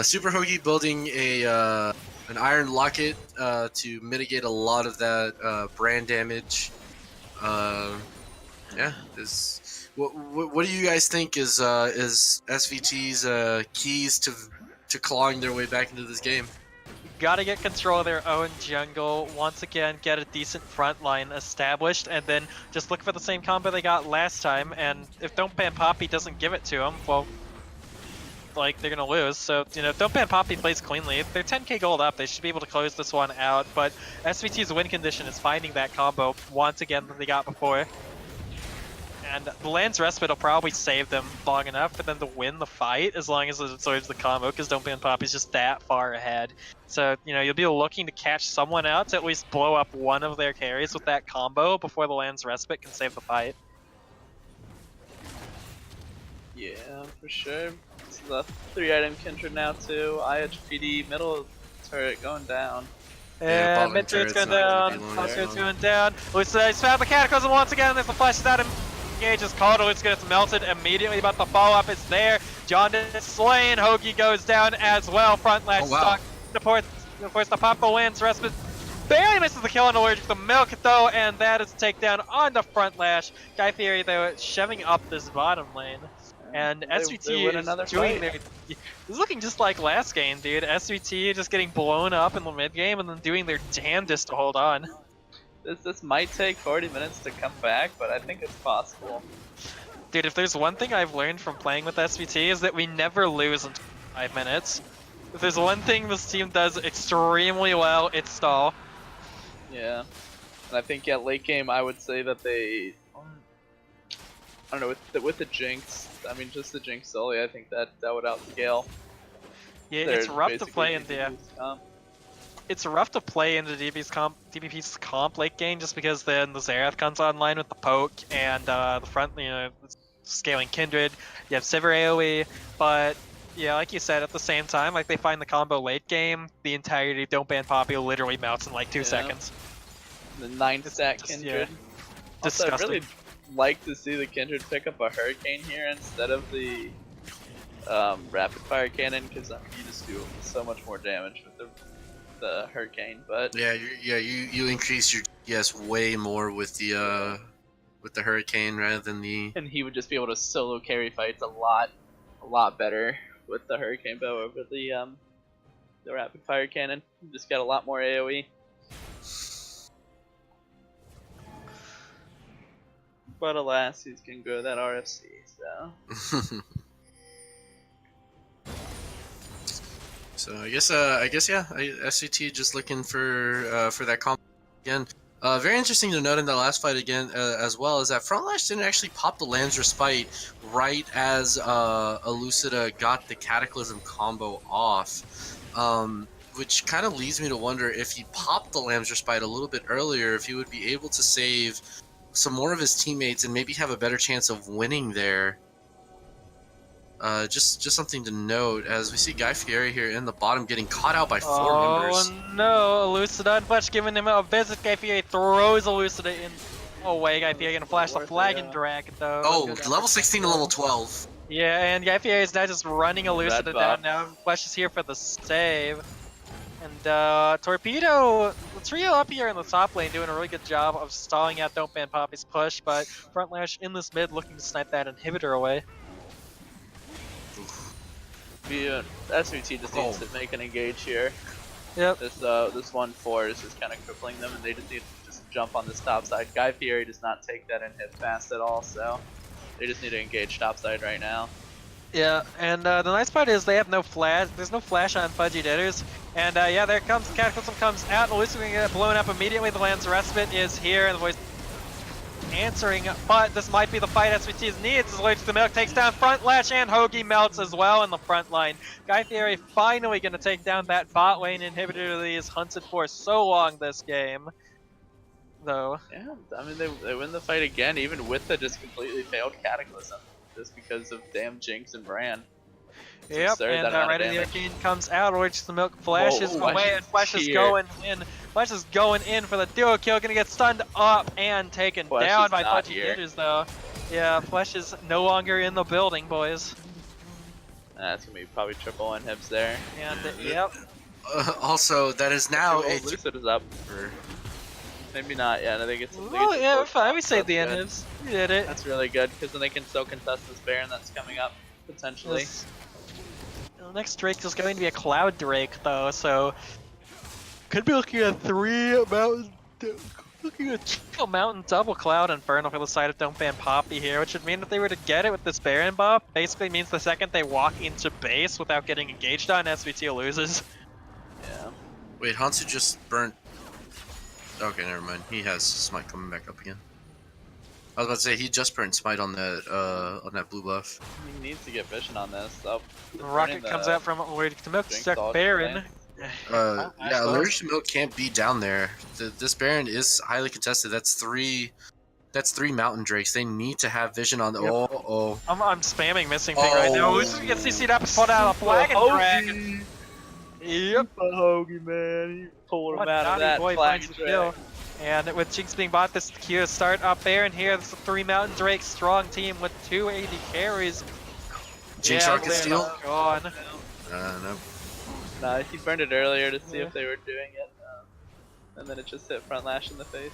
Super Hoagie building an Iron Locket to mitigate a lot of that brand damage. Yeah, what do you guys think is SVT's keys to clawing their way back into this game? gotta get control of their own jungle, once again get a decent front line established, and then just look for the same combo they got last time, and if Don't Ban Poppy doesn't give it to them, well, like, they're gonna lose. So, you know, Don't Ban Poppy plays cleanly. If they're 10k gold up, they should be able to close this one out, but SVT's win condition is finding that combo once again that they got before. And the Land's Respite will probably save them long enough for them to win the fight, as long as it absorbs the combo, because Don't Ban Poppy's just that far ahead. So, you know, you'll be looking to catch someone out to at least blow up one of their carries with that combo before the Land's Respite can save the fight. Yeah, for sure. This is a 3-item Kindred now too. IHPD middle turret going down. Yeah, And mid turret's going down, top turret's going down. Lucida's found the Cataclysm once again, there's the flash that engages called. Lucida's gets melted immediately, but the follow-up is there. John is slain, Hoagie goes down as well. Front latch stuck. Force to pop the Land's Respite. Barely misses the kill on Allergic to Milk though, and that is a takedown on the front lash. Guy Theory though shoving up this bottom lane. And SVT is doing their... This is looking just like last game, dude. SVT just getting blown up in the mid game and then doing their damnedest to hold on. This might take 40 minutes to come back, but I think it's possible. Dude, if there's one thing I've learned from playing with SVT is that we never lose in 5 minutes. If there's one thing this team does extremely well, it's stall. Yeah. And I think late game I would say that they... I don't know, with the Jinx, I mean just the Jinx solely, I think that would outscale. Yeah, it's rough to play in the... It's rough to play into DBP's comp late game just because then the Xerath comes online with the poke and the front, you know, scaling Kindred, you have Sivir AoE, but yeah, like you said, at the same time, like they find the combo late game, the entirety of Don't Ban Poppy literally melts in like 2 seconds. The 9-stack Kindred. Yeah. Also, Disgusting. I'd really like to see the Kindred pick up a Hurricane here instead of the Rapid Fire Cannon, because I mean, you just do so much more damage with the Hurricane. But yeah, you increase your yes way more with the Hurricane rather than the. And he would just be able to solo carry fights a lot better with the Hurricane bow over the Rapid Fire Cannon. You just got a lot more AoE. But alas, he's gonna go to that RFC, so. So I guess yeah, SVT just looking for that comp again. Very interesting to note in the last fight again as well is that Frontlash didn't actually pop the Land's Respite right as Elucida got the Cataclysm combo off, which kind of leads me to wonder if he popped the Land's Respite a little bit earlier, if he would be able to save some more of his teammates and maybe have a better chance of winning there. Just something to note as we see Guy Fieri here in the bottom getting caught out by 4 members. Oh no, Elucida and Fletch giving him a visit. Guy Fieri throws Elucida in away. Guy Fieri gonna flash the flag and drag though. Oh, level 16 to level 12. Yeah, and Guy Fieri is now just running Elucida down now. Fletch is here for the save. And Torpedo, the trio up here in the top lane doing a really good job of stalling out Don't Ban Poppy's push, but Frontlash in this mid looking to snipe that inhibitor away. SVT just needs to make an engage here. Yep. This 1-4 is just kind of crippling them, and they just need to just jump on this top side. Guy Fieri does not take that inhib fast at all, so they just need to engage top side right now. Yeah, and the nice part is they have no flash. There's no flash on Fudgy Ditters. And yeah, there comes the Cataclysm comes out. Elucida gonna get blown up immediately. The Land's Respite is here, and the voice answering. But this might be the fight SVT needs. As Allergic to Milk takes down Frontlash, and Hoagie melts as well in the front line. Guy Theory finally gonna take down that bot lane inhibitor that he has hunted for so long this game. Though. Yeah, I mean they win the fight again, even with the just completely failed Cataclysm. Just because of damn Jinx and Bran. Yep, and right as the Arcane comes out, Allergic to Milk flashes away, and Flash is going in. Flash is going in for the duo kill, gonna get stunned up and taken down by Fudgy Ditters though. Yeah, Flash is no longer in the building, boys. That's gonna be probably triple inhibs there. And yep. Also, that is now a Lucid is up. Maybe not yet. I think it's. Oh yeah, we're fine. We saved the inhibs. We did it. That's really good because then they can still contest this Baron that's coming up potentially. The next Drake is going to be a Cloud Drake though, so Could be looking at a mountain double cloud inferno for the side of Don't Ban Poppy here, which would mean that they were to get it with this Baron buff. Basically means the second they walk into base without getting engaged on, SVT loses. Yeah. Wait, Hansu just burnt. Okay, never mind. He has Smite coming back up again. I was about to say he just burned Smite on that blue buff. He needs to get vision on this. So Rocket comes out from where to milk stuck Baron. Yeah, Allergic to Milk can't be down there. This Baron is highly contested. That's three Mountain Drakes. They need to have vision on the. Yep. I'm spamming missing thing right now. Who's gonna get CC'd up and put out a flag and drag? Yep. Hoagie, man. He pulled him out of that boy flag finds and the drag. kill. And with Jinx being bought, this is the Q start up Baron here. This is a 3 Mountain Drake strong team with 2 AD carries. Jinx Rocket Steal? Gone. No. Nah, he burned it earlier to see if they were doing it, and then it just hit front lash in the face.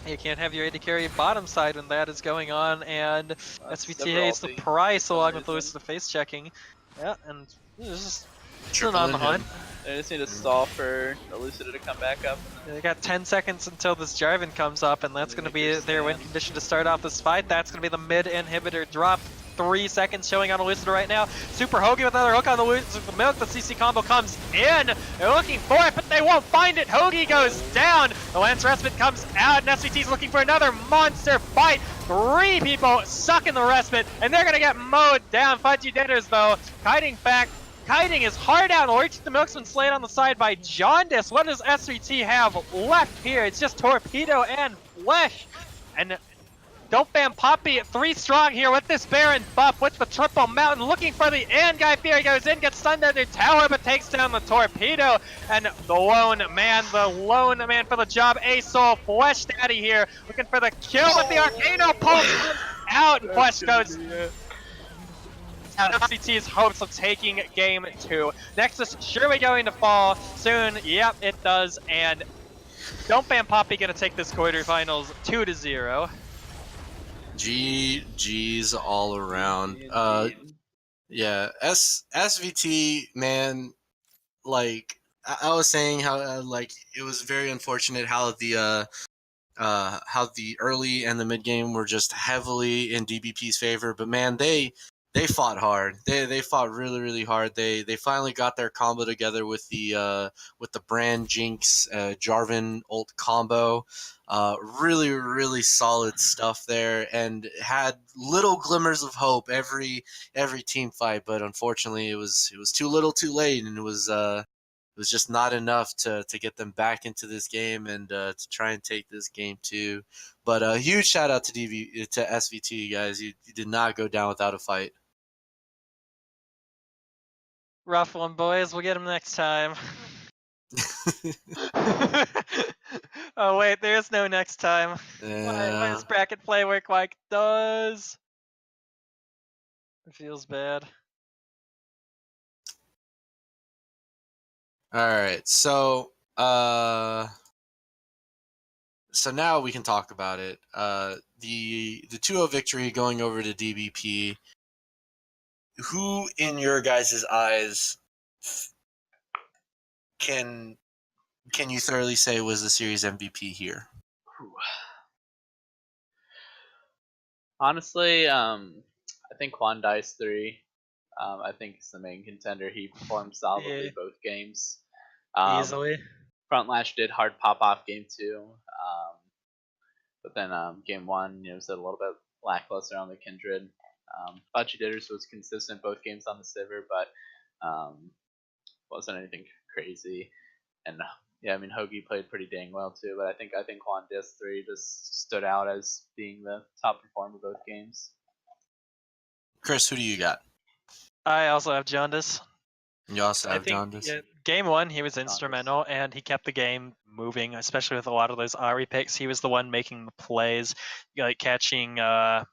You can't have your AD carry bottom side when that is going on, and SVT hates the ulti price along with reason. Lewis the face checking. Yeah, and this is Triple on the in hunt. They just need to stall for Elucida to come back up. They got 10 seconds until this Jarvan comes up, and that's going to be their win condition to start off this fight. That's going to be the mid inhibitor drop. 3 seconds showing on Elucida right now. Super Hoagie with another hook on the milk. The CC combo comes in. They're looking for it, but they won't find it. Hoagie goes down. The Lance Respite comes out, and SVT's looking for another monster fight. 3 people sucking the Respite, and they're going to get mowed down. Fudgy Ditters, though, kiting back. Kiting is hard out. Allergic to Milk's been slayed on the side by Jaundice. What does SVT have left here? It's just Torpedo and Flesh. And Don't Ban Poppy 3 strong here with this Baron buff with the triple mountain, looking for the end. Guy Fury goes in, gets stunned under tower, but takes down the Torpedo. And the lone man for the job, A-Soul, Flesh Daddy here, looking for the kill with the Arcano Pulse out. Flesh goes SVT's hopes of taking game 2. Nexus surely going to fall soon. Yep, it does. And Don't Ban Poppy gonna take this quarterfinals 2-0. GG's all around. Yeah, SVT, man, like I was saying how like it was very unfortunate how the early and the mid game were just heavily in DBP's favor, but man, they fought hard. They fought really hard. They finally got their combo together with the Brand Jinx Jarvan ult combo. Really solid stuff there, and had little glimmers of hope every team fight, but unfortunately it was too little too late, and it was just not enough to get them back into this game and to try and take this game too. But a huge shout out to SVT, guys. You did not go down without a fight. Rough one, boys. We'll get him next time. Oh wait, there's no next time. Why does bracket play work like it does? It feels bad. Alright, so now we can talk about it. The 2-0 victory going over to DBP. Who, in your guys' eyes, can you thoroughly say was the series MVP here? Honestly, I think Quan Dice 3. I think is the main contender. He performed solidly both games. Easily. Front Lash did hard pop off game 2, but then game 1, was a little bit lackluster on the Kindred. Fudgy Ditters was consistent both games on the Sivir, but wasn't anything crazy. And yeah, I mean Hoagie played pretty dang well too, but I think Quan Dis 3 just stood out as being the top performer both games. Chris, who do you got? I also have Jaundice. You also have Jaundice? Yeah, game 1, he was instrumental, and he kept the game moving, especially with a lot of those Ahri picks. He was the one making the plays, like catching the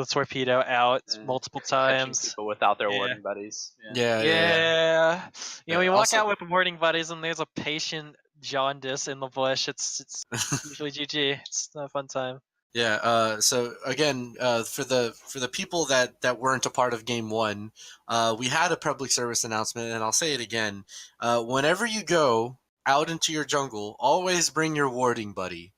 Torpedo out multiple times. Catching people without their warding buddies. Yeah. We walk also, out with warding buddies, and there's a patient Jaundice in the bush. It's usually GG. It's not a fun time. Yeah. So again, for the people that weren't a part of Game One, we had a public service announcement, and I'll say it again. Whenever you go out into your jungle, always bring your warding buddy.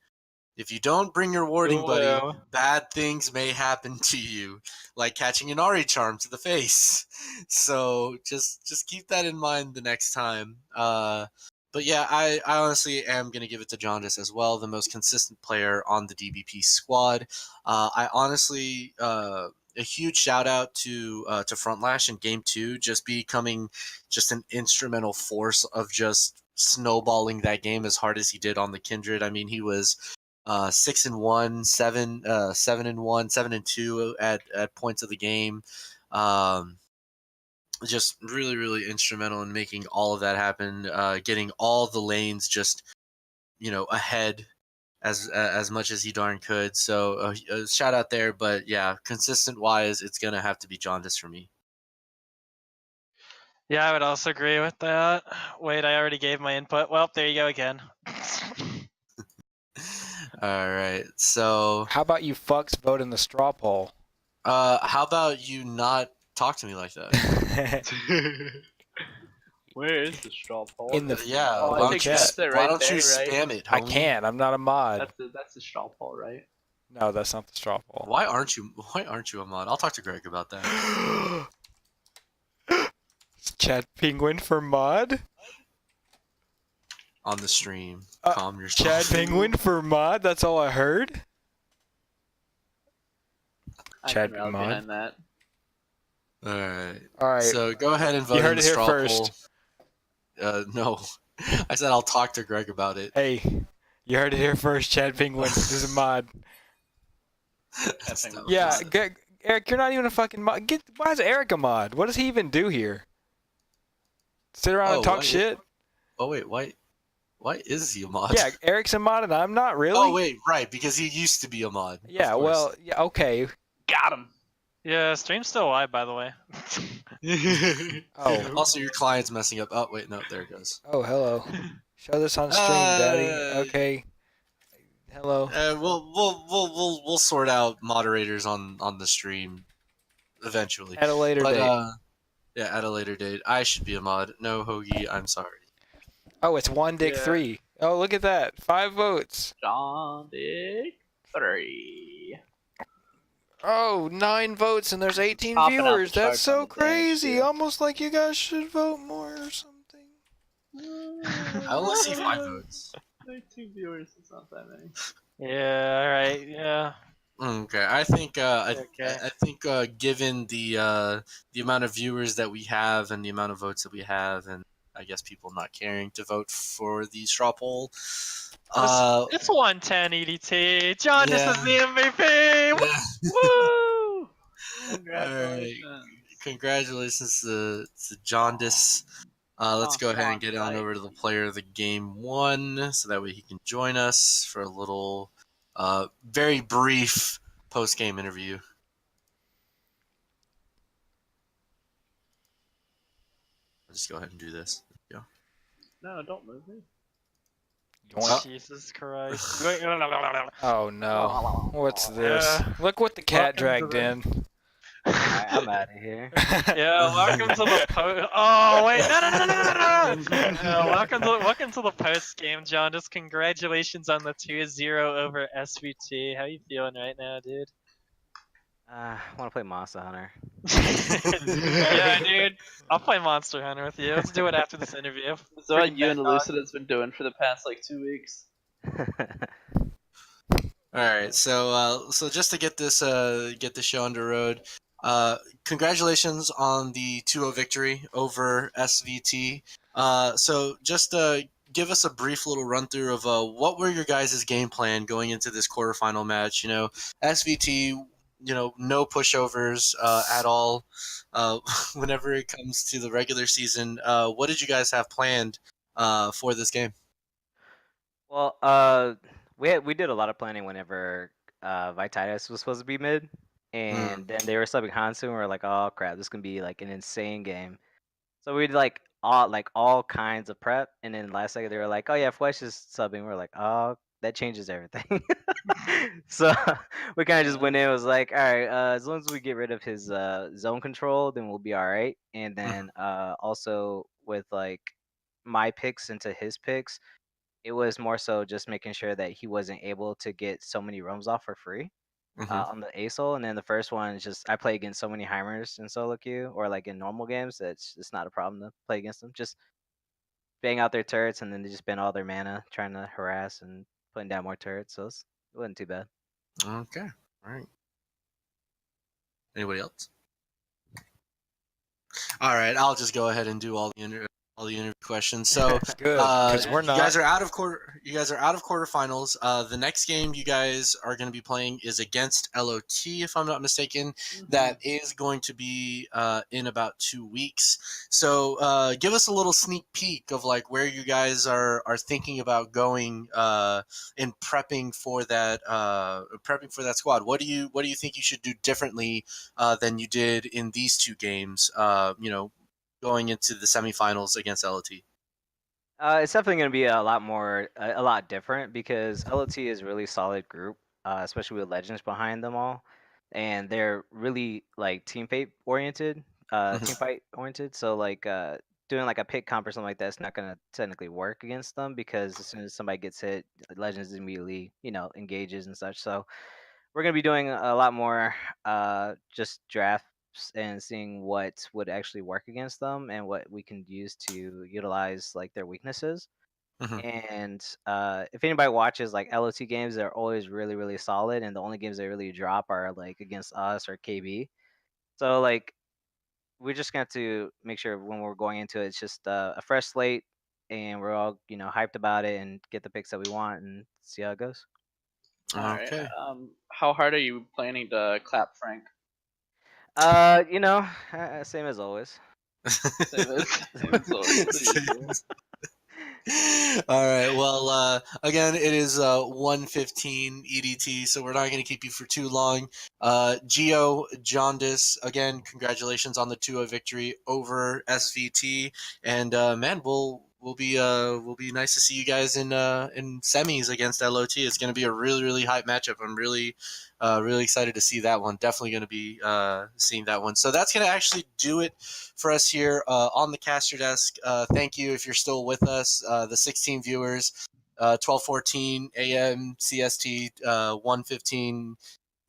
If you don't bring your warding buddy, Ooh. bad things may happen to you, like catching an Ari charm to the face. So just keep that in mind the next time. But yeah, I honestly am gonna give it to Jaundice as well, the most consistent player on the DBP squad. I honestly a huge shout out to Frontlash in Game 2, just becoming just an instrumental force of just snowballing that game as hard as he did on the Kindred. I mean, he was 6-1, 7-1, 7-2 at points of the game. Just really, really instrumental in making all of that happen. Getting all the lanes just ahead as much as he darn could. So shout out there. But yeah, consistent wise, it's gonna have to be Jaundice for me. Yeah, I would also agree with that. Wait, I already gave my input. Well, there you go again. All right. So How about you fucks vote in the straw poll? how about you not talk to me like that? Where is the straw poll? In the Yeah, Oh, why I don't think you, that's it why right don't you there, right? spam it, I homie? can't. I'm not a mod. That's the straw poll, right? No, that's not the straw poll. Why aren't you a mod? I'll talk to Greg about that. Chad Penguin for mod? On the stream. Uh, Calm yourself. Chad Penguin for mod? That's all I heard? I Chad can rally mod? behind that. Alright. Alright. So go ahead and vote You heard in the it here straw first. poll. No. I said I'll talk to Greg about it. Hey, you heard it here first. Chad Penguin is a mod. That's Penguin. dumb. Yeah, Eric, you're not even a fucking mod. Why is Eric a mod? What does he even do here? Sit around and talk why- shit? Oh wait, why is he a mod? Yeah, Eric's a mod and I'm not really. Oh wait, right, because he used to be a mod. of Yeah, course. well, yeah, okay. Got him. Yeah, stream's still live, by the way. Oh, Also, your client's messing up. Oh wait, no, there it goes. oh, hello. Show this on stream, Daddy. Okay. Hello. We'll sort out moderators on the stream eventually. At a later But date. yeah, at a later date. I should be a mod. No, Hoagie, I'm sorry. Oh, it's one dick Yeah. 3. Oh, look at that. 5 votes. John Dick 3. Oh, 9 votes and there's 18 Topping out the viewers. That's charts so on the dance, crazy. dude. Almost like you guys should vote more or something. I only see 5 votes. 19 viewers, it's not that many. Yeah, alright, yeah. Okay, I think Okay. I think given the amount of viewers that we have and the amount of votes that we have, and I guess people not caring to vote for the straw poll, It's 110 EDT. John, Yeah. this is the MVP. Woo! Congratulations. congratulations to Jaundice. Let's go ahead and get on Right. over to the player of the game 1, so that way he can join us for a little, very brief post-game interview. I'll just go ahead and do this. There No, don't move me. Oh. Jesus Christ. Wait, no. Oh no. What's this? Yeah. Look what the cat Welcome dragged to in. Alright, I'm out of here. Yeah, welcome to the post. Oh wait, no. Welcome to the post game, John. Just congratulations on the 2-0 over SVT. How you feeling right now, dude? I want to play Monster Hunter. Yeah, dude. I'll play Monster Hunter with you. Let's do it after this interview. So what Freaking you and bad dog. Elucida's been doing for the past like 2 weeks? All right, so just to get this show on the road, congratulations on the 2-0 victory over SVT. So just give us a brief little run through of what were your guys' game plan going into this quarterfinal match. You know, SVT, no pushovers at all. Whenever it comes to the regular season, what did you guys have planned for this game? Well, we did a lot of planning whenever Vititus was supposed to be mid, and then they were subbing Hansu, and we were like, oh crap, this is gonna be like an insane game. So we did all kinds of prep, and then last second they were like, oh yeah, Flesh is subbing. We were like, oh that changes everything. So we kind of just went in. It was like, all right, as long as we get rid of his zone control, then we'll be all right. And then also with like my picks into his picks, it was more so just making sure that he wasn't able to get so many roams off for free on the ASOL. And then the first one is just I play against so many Heimers in solo queue or like in normal games that it's not a problem to play against them. Just bang out their turrets and then they just spend all their mana trying to harass and putting down more turrets. So it wasn't too bad. Okay. All right. Anybody else? All right. I'll just go ahead and do all the interview questions. So Good, because we're you not. guys are out of quarterfinals. The next game you guys are going to be playing is against LOT, if I'm not mistaken. That is going to be in about 2 weeks. So give us a little sneak peek of like where you guys are thinking about going in prepping for that squad. What do you think you should do differently than you did in these 2 games? Going into the semifinals against LOT. It's definitely going to be a lot different because LOT is a really solid group, especially with legends behind them all, and they're really like team fight oriented. So like doing like a pick comp or something like that's not going to technically work against them because as soon as somebody gets hit, legends immediately engages and such. So we're going to be doing a lot more just drafts and seeing what would actually work against them and what we can use to utilize like their weaknesses. Mhm. And if anybody watches like LOT games, they're always really really solid, and the only games they really drop are like against us or KB. So like we're just going to make sure when we're going into it, it's just a fresh slate, and we're all hyped about it and get the picks that we want and see how it goes. All right. Okay. How hard are you planning to clap Frank? Same as always. Same as always, the usual. All right. Well, again, it is 1:15 EDT, so we're not going to keep you for too long. Geo Jaundice, again, congratulations on the 2-0 victory over SVT, and man, we'll be nice to see you guys in semis against LOT. It's going to be a really really hype matchup. I'm really excited to see that one. Definitely going to be seeing that one. So that's going to actually do it for us here on the caster desk. Thank you if you're still with us, the 16 viewers, 12:14 a.m. CST, 1:15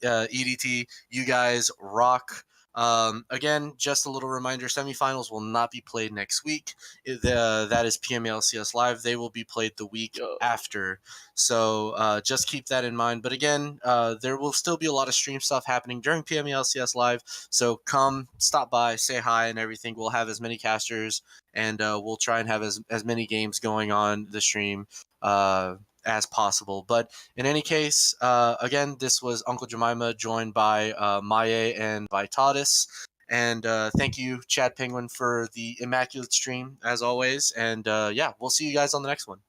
EDT. You guys rock. Again, just a little reminder: semifinals will not be played next week. That is PMLCS Live. They will be played the week after. So just keep that in mind. But again, there will still be a lot of stream stuff happening during PMLCS Live. So come, stop by, say hi, and everything. We'll have as many casters, and we'll try and have as many games going on the stream as possible. But in any case, again, this was Uncle Jemima joined by Maye and Vitatis. And thank you, Chad Penguin, for the immaculate stream, as always. And yeah, we'll see you guys on the next one.